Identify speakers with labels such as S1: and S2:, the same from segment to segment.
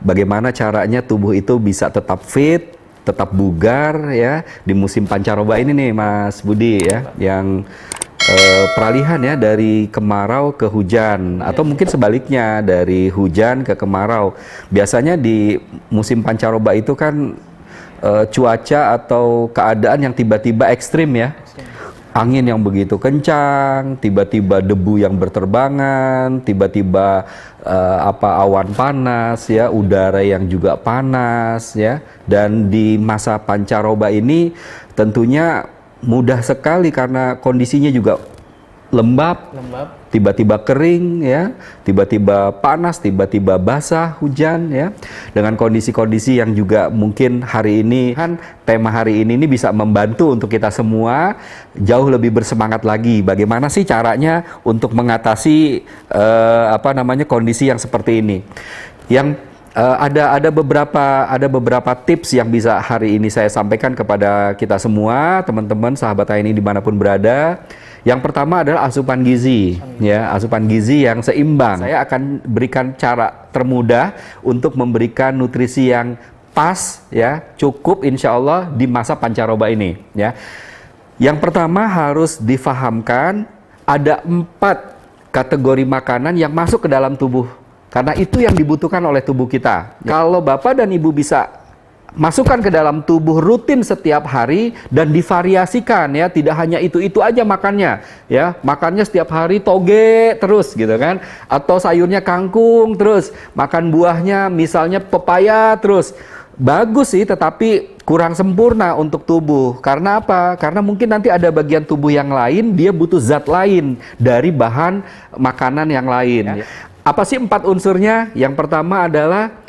S1: Bagaimana caranya tubuh itu bisa tetap fit, tetap bugar ya di musim pancaroba ini nih Mas Budi ya, yang peralihan ya dari kemarau ke hujan atau mungkin sebaliknya dari hujan ke kemarau. Biasanya di musim pancaroba itu kan cuaca atau keadaan yang tiba-tiba ekstrim ya. Angin yang begitu kencang, tiba-tiba debu yang berterbangan, tiba-tiba awan panas ya, udara yang juga panas ya. Dan di masa pancaroba ini tentunya mudah sekali karena kondisinya juga lembab, tiba-tiba kering ya, tiba-tiba panas, tiba-tiba basah, hujan ya. Dengan kondisi-kondisi yang juga mungkin hari ini kan tema hari ini bisa membantu untuk kita semua jauh lebih bersemangat lagi. Bagaimana sih caranya untuk mengatasi kondisi yang seperti ini? Yang ada beberapa tips yang bisa hari ini saya sampaikan kepada kita semua, teman-teman sahabat TNI dimanapun berada. Yang pertama adalah asupan gizi, ya, asupan gizi yang seimbang. Saya akan berikan cara termudah untuk memberikan nutrisi yang pas, ya, cukup, insya Allah di masa pancaroba ini, ya. Yang pertama harus difahamkan ada 4 kategori makanan yang masuk ke dalam tubuh, karena itu yang dibutuhkan oleh tubuh kita. Kalau Bapak dan Ibu bisa masukkan ke dalam tubuh rutin setiap hari dan divariasikan ya, tidak hanya itu aja makannya ya, makannya setiap hari toge terus gitu kan, atau sayurnya kangkung terus, makan buahnya misalnya pepaya terus. Bagus sih, tetapi kurang sempurna untuk tubuh. Karena apa? Karena mungkin nanti ada bagian tubuh yang lain, dia butuh zat lain dari bahan makanan yang lain ya. Apa sih 4 unsurnya? Yang pertama adalah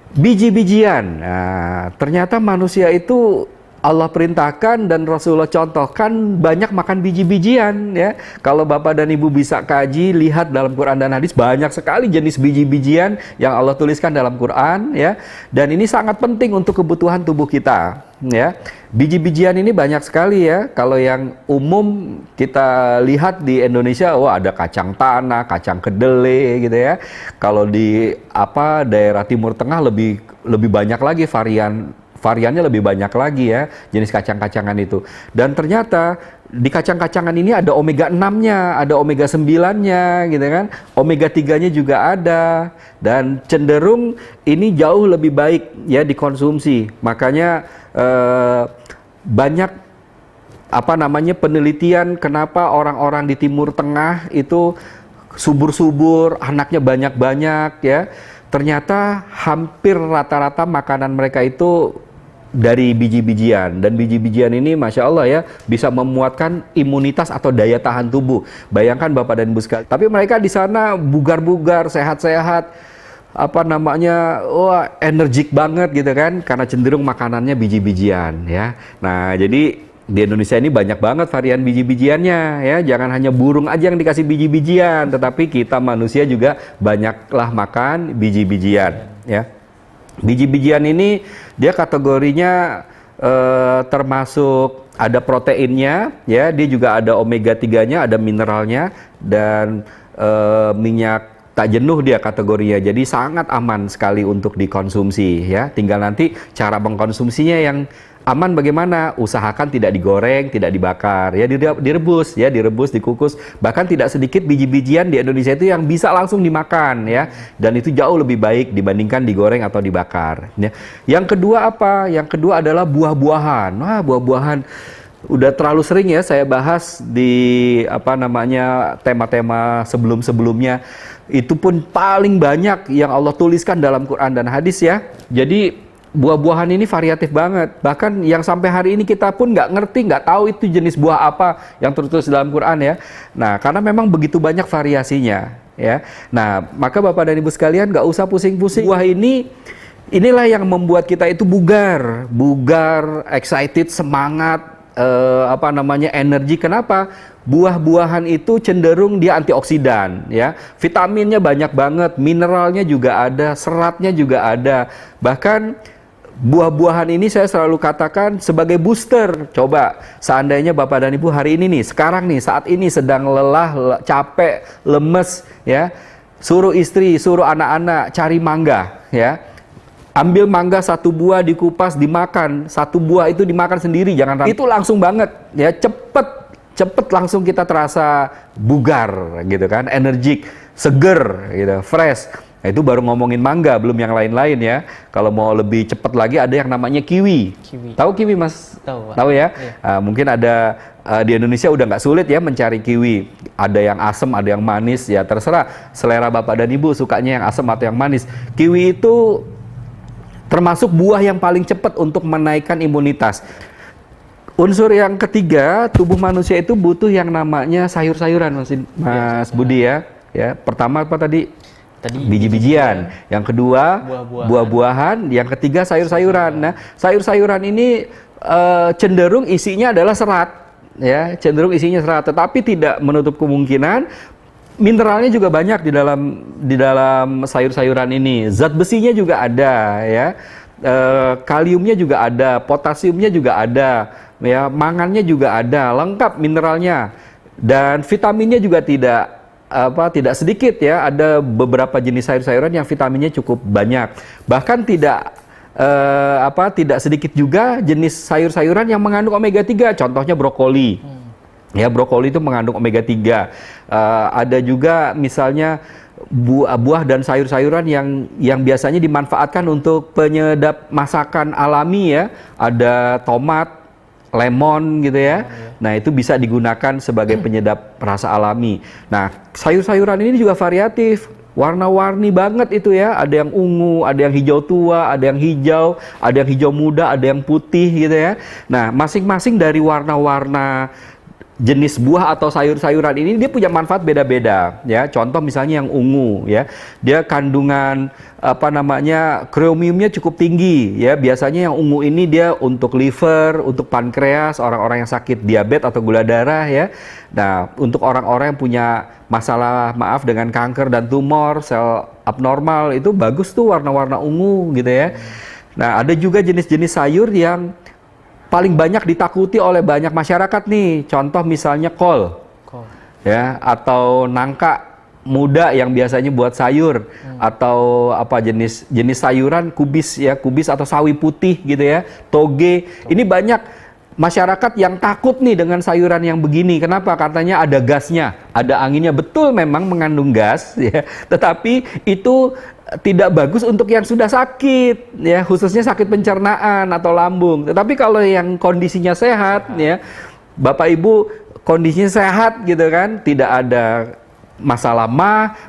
S1: biji-bijian. Nah, ternyata manusia itu Allah perintahkan dan Rasulullah contohkan banyak makan biji-bijian ya. Kalau Bapak dan Ibu bisa kaji, lihat dalam Quran dan hadis, banyak sekali jenis biji-bijian yang Allah tuliskan dalam Quran ya. Dan ini sangat penting untuk kebutuhan tubuh kita ya. Biji-bijian ini banyak sekali ya. Kalau yang umum kita lihat di Indonesia, ada kacang tanah, kacang kedelai gitu ya. Kalau di daerah Timur Tengah lebih banyak lagi variannya lebih banyak lagi ya, jenis kacang-kacangan itu. Dan ternyata di kacang-kacangan ini ada omega 6-nya, ada omega 9-nya gitu kan. Omega 3-nya juga ada, dan cenderung ini jauh lebih baik ya dikonsumsi. Makanya banyak penelitian kenapa orang-orang di Timur Tengah itu subur-subur, anaknya banyak-banyak ya. Ternyata hampir rata-rata makanan mereka itu dari biji-bijian, dan biji-bijian ini Masya Allah ya bisa memuatkan imunitas atau daya tahan tubuh. Bayangkan Bapak dan Ibu sekalian, tapi mereka di sana bugar-bugar, sehat-sehat, energik banget gitu kan, karena cenderung makanannya biji-bijian ya. Nah, jadi di Indonesia ini banyak banget varian biji-bijiannya ya. Jangan hanya burung aja yang dikasih biji-bijian, tetapi kita manusia juga banyaklah makan biji-bijian ya. Biji-bijian ini dia kategorinya termasuk ada proteinnya ya, dia juga ada omega 3-nya, ada mineralnya, dan minyak tak jenuh dia kategorinya. Jadi sangat aman sekali untuk dikonsumsi ya. Tinggal nanti cara mengkonsumsinya yang aman bagaimana? Usahakan tidak digoreng, tidak dibakar ya, direbus ya, dikukus. Bahkan tidak sedikit biji-bijian di Indonesia itu yang bisa langsung dimakan ya, dan itu jauh lebih baik dibandingkan digoreng atau dibakar ya. Yang kedua apa? Yang kedua adalah buah-buahan. Buah-buahan udah terlalu sering ya saya bahas di tema-tema sebelum-sebelumnya. Itu pun paling banyak yang Allah tuliskan dalam Quran dan hadis ya. Jadi buah-buahan ini variatif banget. Bahkan yang sampai hari ini kita pun nggak ngerti, nggak tahu itu jenis buah apa yang tertulis dalam Quran ya. Nah, karena memang begitu banyak variasinya ya. Nah, maka Bapak dan Ibu sekalian nggak usah pusing-pusing. Buah inilah yang membuat kita itu bugar, excited, semangat, energi. Kenapa? Buah-buahan itu cenderung dia antioksidan ya. Vitaminnya banyak banget, mineralnya juga ada, seratnya juga ada. Bahkan buah-buahan ini saya selalu katakan sebagai booster. Coba seandainya Bapak dan Ibu hari ini nih, sekarang nih, saat ini sedang lelah, capek, lemes ya. Suruh istri, suruh anak-anak cari mangga, ya. Ambil mangga 1 buah dikupas, dimakan. 1 buah itu dimakan sendiri, jangan itu langsung banget, ya, cepet langsung kita terasa bugar, gitu kan, energik, seger, gitu, fresh. Nah, itu baru ngomongin mangga, belum yang lain-lain ya. Kalau mau lebih cepat lagi ada yang namanya kiwi. Tahu kiwi, Mas? Tahu ya? Iya. Mungkin ada di Indonesia udah nggak sulit ya mencari kiwi. Ada yang asam, ada yang manis, ya terserah selera Bapak dan Ibu sukanya yang asam atau yang manis. Kiwi itu termasuk buah yang paling cepat untuk menaikkan imunitas. Unsur yang ketiga, tubuh manusia itu butuh yang namanya sayur-sayuran, Mas Budi ya. Ya, pertama apa tadi? Biji-bijian. Yang kedua, buah-buahan. Yang ketiga, sayur-sayuran. Nah, sayur-sayuran ini cenderung isinya adalah serat, ya, cenderung isinya serat. Tetapi tidak menutup kemungkinan mineralnya juga banyak di dalam sayur-sayuran ini. Zat besinya juga ada, ya. Kaliumnya juga ada, potasiumnya juga ada, ya. Mangannya juga ada, lengkap mineralnya. Dan vitaminnya juga tidak sedikit ya, ada beberapa jenis sayur-sayuran yang vitaminnya cukup banyak. Bahkan tidak sedikit juga jenis sayur-sayuran yang mengandung omega 3, contohnya brokoli. Ya, brokoli itu mengandung omega 3. Ada juga misalnya buah dan sayur-sayuran yang biasanya dimanfaatkan untuk penyedap masakan alami ya. Ada tomat, lemon gitu ya. Nah, itu bisa digunakan sebagai penyedap rasa alami. Nah, sayur-sayuran ini juga variatif, warna-warni banget itu ya. Ada yang ungu, ada yang hijau tua, ada yang hijau, ada yang hijau muda, ada yang putih gitu ya. Nah, masing-masing dari warna-warna jenis buah atau sayur-sayuran ini dia punya manfaat beda-beda ya. Contoh misalnya yang ungu ya, dia kandungan kromiumnya cukup tinggi ya. Biasanya yang ungu ini dia untuk liver, untuk pankreas, orang-orang yang sakit diabetes atau gula darah ya. Nah, untuk orang-orang yang punya masalah dengan kanker dan tumor, sel abnormal, itu bagus tuh warna-warna ungu gitu ya. Nah, ada juga jenis-jenis sayur yang paling banyak ditakuti oleh banyak masyarakat nih. Contoh misalnya kol. Ya, atau nangka muda yang biasanya buat sayur, atau jenis sayuran kubis ya, kubis atau sawi putih gitu ya, toge. Ini banyak masyarakat yang takut nih dengan sayuran yang begini. Kenapa? Katanya ada gasnya, ada anginnya. Betul, memang mengandung gas ya, tetapi itu tidak bagus untuk yang sudah sakit ya, khususnya sakit pencernaan atau lambung. Tetapi kalau yang kondisinya sehat ya, Bapak Ibu kondisinya sehat gitu kan, tidak ada masalah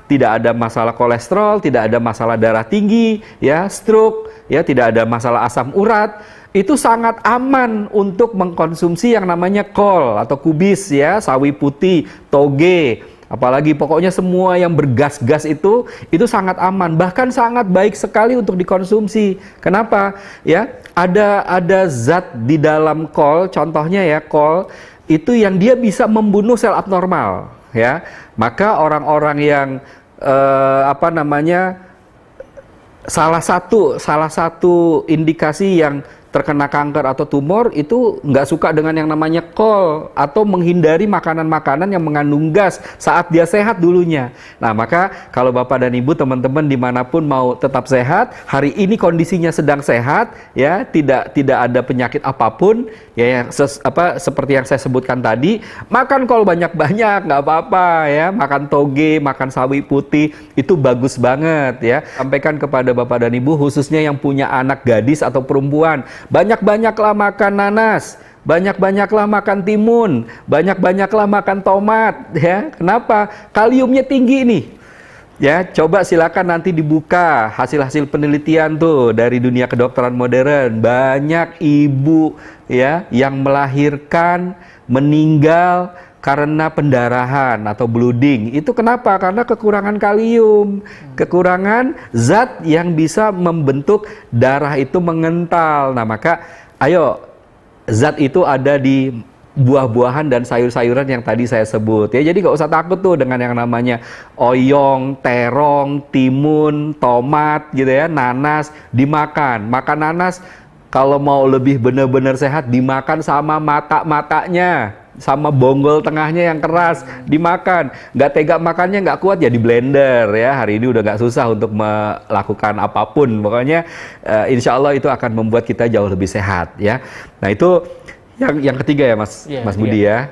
S1: tidak ada masalah kolesterol, tidak ada masalah darah tinggi ya, stroke ya, tidak ada masalah asam urat, itu sangat aman untuk mengkonsumsi yang namanya kol atau kubis ya, sawi putih, toge. Apalagi pokoknya semua yang bergas-gas itu sangat aman, bahkan sangat baik sekali untuk dikonsumsi. Kenapa? Ya, ada zat di dalam kol, contohnya ya, kol itu yang dia bisa membunuh sel abnormal, ya. Maka orang-orang yang salah satu indikasi yang terkena kanker atau tumor itu nggak suka dengan yang namanya kol, atau menghindari makanan-makanan yang mengandung gas saat dia sehat dulunya. Nah, maka kalau Bapak dan Ibu, teman-teman dimanapun mau tetap sehat, hari ini kondisinya sedang sehat ya, tidak ada penyakit apapun ya, seperti yang saya sebutkan tadi, makan kol banyak-banyak nggak apa-apa ya, makan toge, makan sawi putih, itu bagus banget ya. Sampaikan kepada Bapak dan Ibu, khususnya yang punya anak gadis atau perempuan, banyak-banyaklah makan nanas, banyak-banyaklah makan timun, banyak-banyaklah makan tomat ya. Kenapa? Kaliumnya tinggi nih. Ya, coba silakan nanti dibuka hasil-hasil penelitian tuh dari dunia kedokteran modern. Banyak ibu ya yang melahirkan meninggal karena pendarahan atau bleeding. Itu kenapa? Karena kekurangan kalium, kekurangan zat yang bisa membentuk darah itu mengental. Nah, maka ayo, zat itu ada di buah-buahan dan sayur-sayuran yang tadi saya sebut ya. Jadi nggak usah takut tuh dengan yang namanya oyong, terong, timun, tomat gitu ya, nanas, dimakan. Makan nanas kalau mau lebih benar-benar sehat, dimakan sama mata-matanya sama bonggol tengahnya yang keras dimakan. Nggak tega makannya, nggak kuat ya di blender ya. Hari ini udah nggak susah untuk melakukan apapun. Pokoknya insya Allah itu akan membuat kita jauh lebih sehat ya. Nah itu yang ketiga ya Mas Budi ya.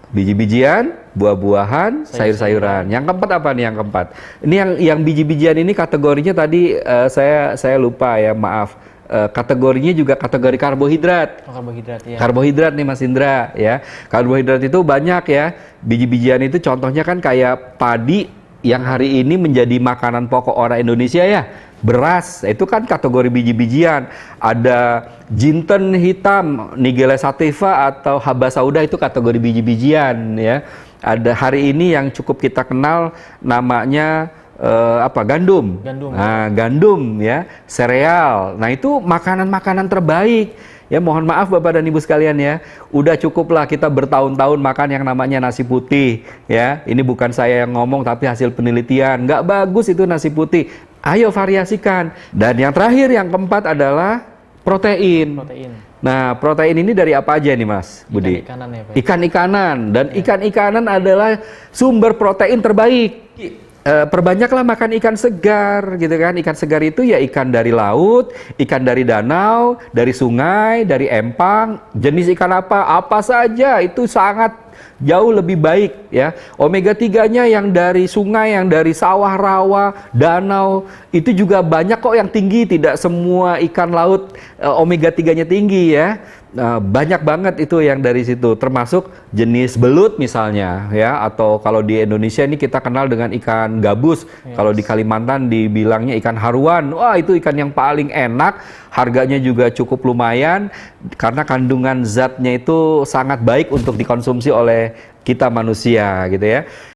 S1: Biji-bijian, buah-buahan, sayur-sayuran. Yang keempat apa nih yang keempat? Ini yang biji-bijian ini kategorinya tadi saya lupa ya, maaf. Kategorinya juga kategori karbohidrat.
S2: Karbohidrat ya.
S1: Karbohidrat nih Mas Indra ya. Karbohidrat itu banyak ya. Biji-bijian itu contohnya kan kayak padi yang hari ini menjadi makanan pokok orang Indonesia ya. Beras itu kan kategori biji-bijian. Ada jinten hitam, Nigella sativa atau haba sauda itu kategori biji-bijian ya. Ada hari ini yang cukup kita kenal namanya gandum. Nah, gandum ya, sereal. Nah, itu makanan-makanan terbaik. Ya, mohon maaf Bapak dan Ibu sekalian ya. Udah cukuplah kita bertahun-tahun makan yang namanya nasi putih ya. Ini bukan saya yang ngomong tapi hasil penelitian. Nggak bagus itu nasi putih. Ayo variasikan. Dan yang terakhir yang keempat adalah protein. Nah, protein ini dari apa aja nih Mas Budi?
S2: Ikan-ikanan ya Pak.
S1: Ikan-ikanan. Dan ikan-ikanan adalah sumber protein terbaik. Perbanyaklah makan ikan segar gitu kan. Ikan segar itu ya ikan dari laut, ikan dari danau, dari sungai, dari empang. Jenis ikan apa saja itu sangat jauh lebih baik ya. Omega 3-nya yang dari sungai, yang dari sawah rawa, danau itu juga banyak kok yang tinggi. Tidak semua ikan laut omega 3-nya tinggi ya. Banyak banget itu yang dari situ, termasuk jenis belut misalnya ya, atau kalau di Indonesia ini kita kenal dengan ikan gabus. Kalau di Kalimantan dibilangnya ikan haruan. Wah, itu ikan yang paling enak, harganya juga cukup lumayan karena kandungan zatnya itu sangat baik untuk dikonsumsi oleh kita manusia gitu ya.